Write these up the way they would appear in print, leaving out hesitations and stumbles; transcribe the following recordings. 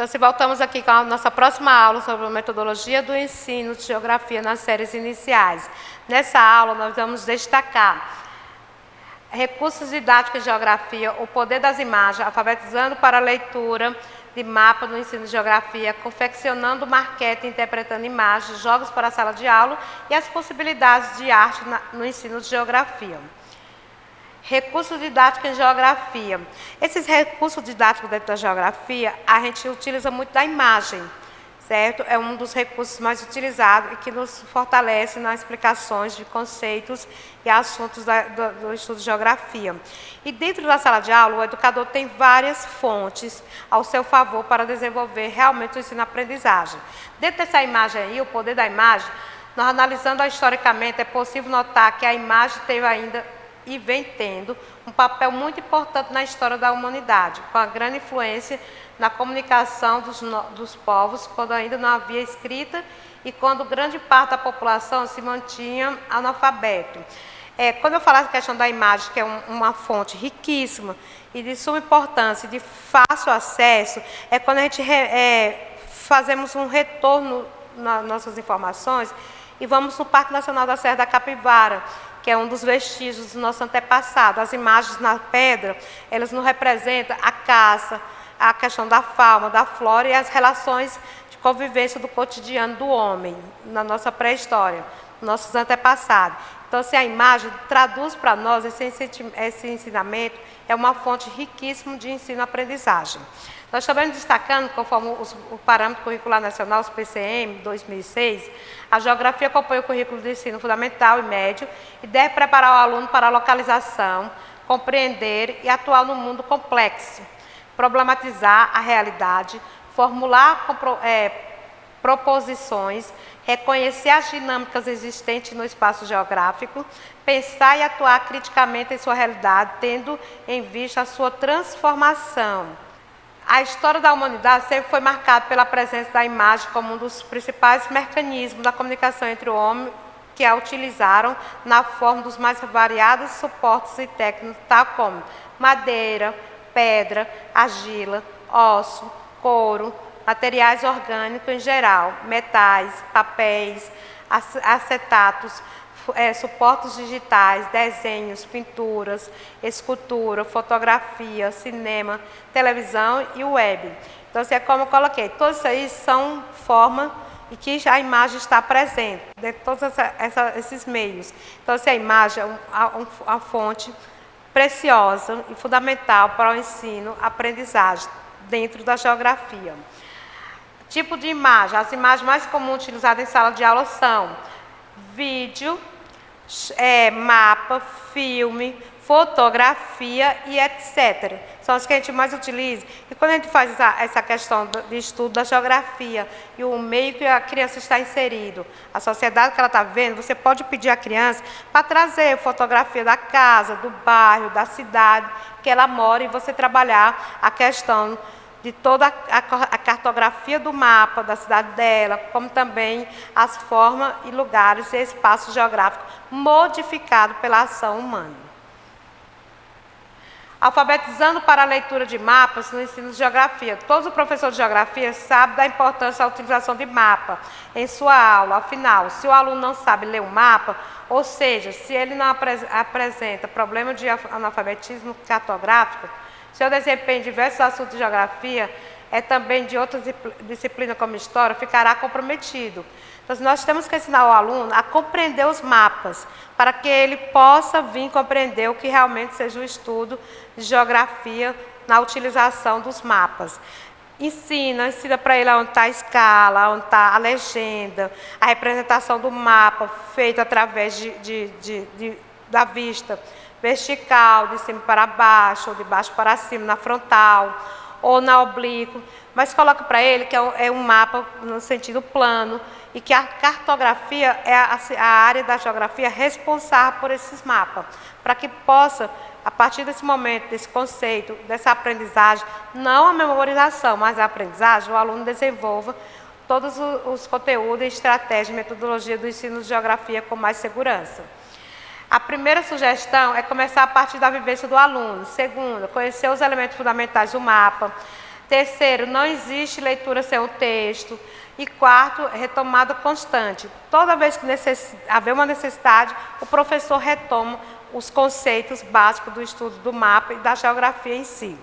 Então, voltamos aqui com a nossa próxima aula sobre a metodologia do ensino de geografia nas séries iniciais. Nessa aula, nós vamos destacar recursos didáticos de geografia, o poder das imagens, alfabetizando para a leitura de mapa no ensino de geografia, confeccionando maquete, interpretando imagens, jogos para a sala de aula e as possibilidades de arte no ensino de geografia. Recursos didáticos em geografia. Esses recursos didáticos dentro da geografia, a gente utiliza muito da imagem, certo? É um dos recursos mais utilizados e que nos fortalece nas explicações de conceitos e assuntos do estudo de geografia. E dentro da sala de aula, o educador tem várias fontes ao seu favor para desenvolver realmente o ensino-aprendizagem. Dentro dessa imagem aí, o poder da imagem, nós analisando historicamente, é possível notar que a imagem teve ainda e vem tendo um papel muito importante na história da humanidade, com a grande influência na comunicação dos povos, quando ainda não havia escrita e quando grande parte da população se mantinha analfabeto. Quando eu falar a questão da imagem, que é uma fonte riquíssima e de suma importância, de fácil acesso, é quando a gente fazemos um retorno nas nossas informações e vamos no Parque Nacional da Serra da Capivara, que é um dos vestígios do nosso antepassado. As imagens na pedra, elas nos representam a caça, a questão da fauna, da flora e as relações de convivência do cotidiano do homem, na nossa pré-história, nossos antepassados. Então, se a imagem traduz para nós esse ensinamento, é uma fonte riquíssima de ensino-aprendizagem. Nós também destacando, conforme o Parâmetro Curricular Nacional, os PCM, 2006, a geografia acompanha o currículo de ensino fundamental e médio e deve preparar o aluno para a localização, compreender e atuar no mundo complexo, problematizar a realidade, formular proposições, reconhecer as dinâmicas existentes no espaço geográfico, pensar e atuar criticamente em sua realidade, tendo em vista a sua transformação. A história da humanidade sempre foi marcada pela presença da imagem como um dos principais mecanismos da comunicação entre o homem, que a utilizaram na forma dos mais variados suportes e técnicos, tal como madeira, pedra, argila, osso, couro, materiais orgânicos em geral, metais, papéis, acetatos, suportes digitais, desenhos, pinturas, escultura, fotografia, cinema, televisão e web. Então, assim, é como eu coloquei, todos isso aí são formas e que a imagem está presente dentro de todos esses meios. Então, assim, a imagem é uma fonte preciosa e fundamental para o ensino, aprendizagem dentro da geografia. Tipo de imagem. As imagens mais comuns utilizadas em sala de aula são vídeo, mapa, filme, fotografia e etc. São as que a gente mais utiliza. E quando a gente faz essa questão de estudo da geografia e o meio que a criança está inserido, a sociedade que ela está vendo, você pode pedir à criança para trazer fotografia da casa, do bairro, da cidade que ela mora e você trabalhar a questão de toda a cartografia do mapa da cidade dela, como também as formas e lugares e espaços geográficos modificados pela ação humana. Alfabetizando para a leitura de mapas no ensino de geografia. Todo professor de geografia sabe da importância da utilização de mapa em sua aula. Afinal, se o aluno não sabe ler um mapa, ou seja, se ele não apresenta problema de analfabetismo cartográfico, seu desempenho em diversos assuntos de geografia, também de outras disciplinas como história, ficará comprometido. Então, nós temos que ensinar o aluno a compreender os mapas, para que ele possa vir compreender o que realmente seja o estudo de geografia na utilização dos mapas. Ensina para ele onde está a escala, onde está a legenda, a representação do mapa feito através da vista vertical, de cima para baixo, ou de baixo para cima, na frontal, ou na oblíqua, mas coloca para ele que é um mapa no sentido plano e que a cartografia é a área da geografia responsável por esses mapas, para que possa, a partir desse momento, desse conceito, dessa aprendizagem, não a memorização, mas a aprendizagem, o aluno desenvolva todos os conteúdos, estratégias e metodologia do ensino de geografia com mais segurança. A primeira sugestão é começar a partir da vivência do aluno. Segunda, conhecer os elementos fundamentais do mapa. Terceiro, não existe leitura sem o texto. E quarto, retomada constante. Toda vez que haver uma necessidade, o professor retoma os conceitos básicos do estudo do mapa e da geografia em si.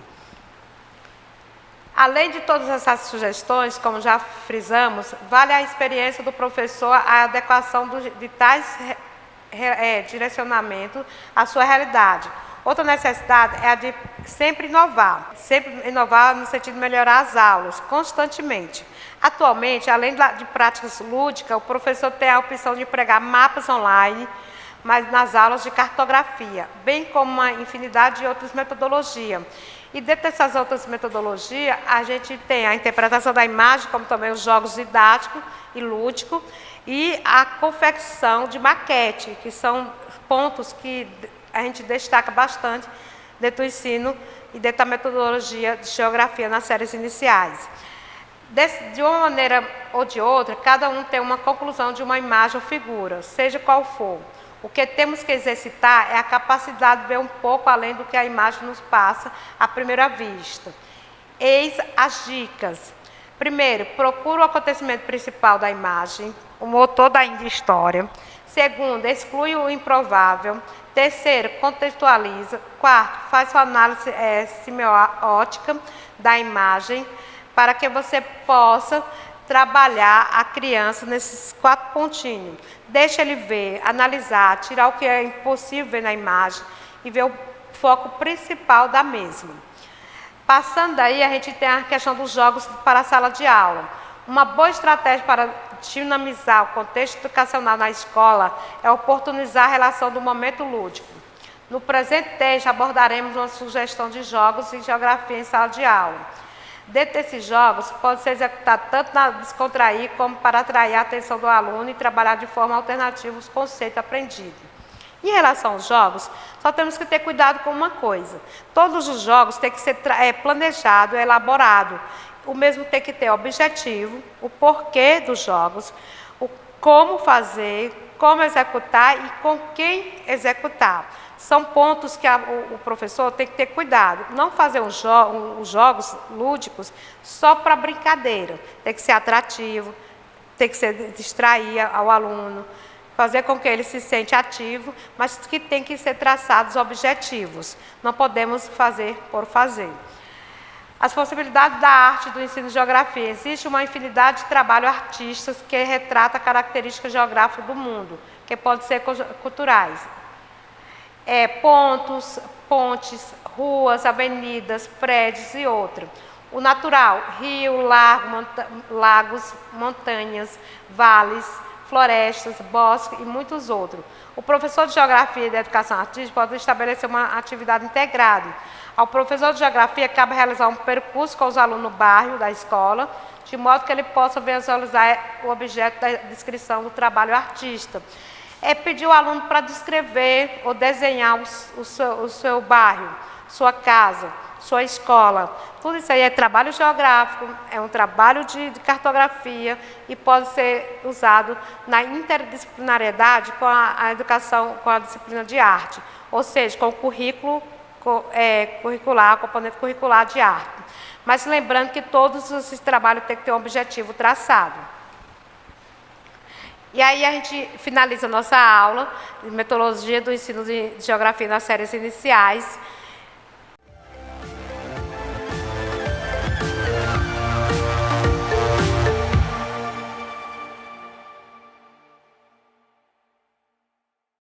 Além de todas essas sugestões, como já frisamos, vale a experiência do professor a adequação de tais direcionamentos à sua realidade. Outra necessidade é a de sempre inovar no sentido de melhorar as aulas, constantemente. Atualmente, além de práticas lúdicas, o professor tem a opção de empregar mapas online, mas nas aulas de cartografia, bem como uma infinidade de outras metodologias. E dentro dessas outras metodologias, a gente tem a interpretação da imagem, como também os jogos didáticos e lúdicos, e a confecção de maquete, que são pontos que a gente destaca bastante dentro do ensino e dentro da metodologia de geografia nas séries iniciais. De uma maneira ou de outra, cada um tem uma conclusão de uma imagem ou figura, seja qual for. O que temos que exercitar é a capacidade de ver um pouco além do que a imagem nos passa à primeira vista. Eis as dicas. Primeiro, procura o acontecimento principal da imagem, o motor da história. Segundo, exclui o improvável. Terceiro, contextualiza. Quarto, faz sua análise semiótica da imagem para que você possa trabalhar a criança nesses 4 pontinhos. Deixa ele ver, analisar, tirar o que é impossível ver na imagem e ver o foco principal da mesma. Passando daí, a gente tem a questão dos jogos para a sala de aula. Uma boa estratégia para dinamizar o contexto educacional na escola é oportunizar a relação do momento lúdico. No presente texto, abordaremos uma sugestão de jogos e geografia em sala de aula. Dentro desses jogos, pode ser executado tanto para descontrair como para atrair a atenção do aluno e trabalhar de forma alternativa os conceitos aprendidos. Em relação aos jogos, só temos que ter cuidado com uma coisa. Todos os jogos têm que ser planejado, elaborado. O mesmo tem que ter objetivo, o porquê dos jogos, o como fazer, como executar e com quem executar. São pontos que o professor tem que ter cuidado. Não fazer os jogos lúdicos só para brincadeira. Tem que ser atrativo, tem que distrair ao aluno, fazer com que ele se sente ativo, mas que tem que ser traçados objetivos. Não podemos fazer por fazer. As possibilidades da arte do ensino de geografia. Existe uma infinidade de trabalhos artísticos que retrata características geográficas do mundo, que podem ser culturais. Pontos, pontes, ruas, avenidas, prédios e outros. O natural, rio, lagos, montanhas, vales, florestas, bosques e muitos outros. O professor de Geografia e de Educação Artística pode estabelecer uma atividade integrada. Ao professor de Geografia cabe realizar um percurso com os alunos no bairro da escola, de modo que ele possa visualizar o objeto da descrição do trabalho artista. Pedir o aluno para descrever ou desenhar o seu bairro, sua casa, sua escola. Tudo isso aí é trabalho geográfico, é um trabalho de cartografia e pode ser usado na interdisciplinariedade com a educação, com a disciplina de arte, ou seja, com o currículo curricular, componente curricular de arte. Mas lembrando que todos esses trabalhos têm que ter um objetivo traçado. E aí a gente finaliza a nossa aula de metodologia do ensino de geografia nas séries iniciais.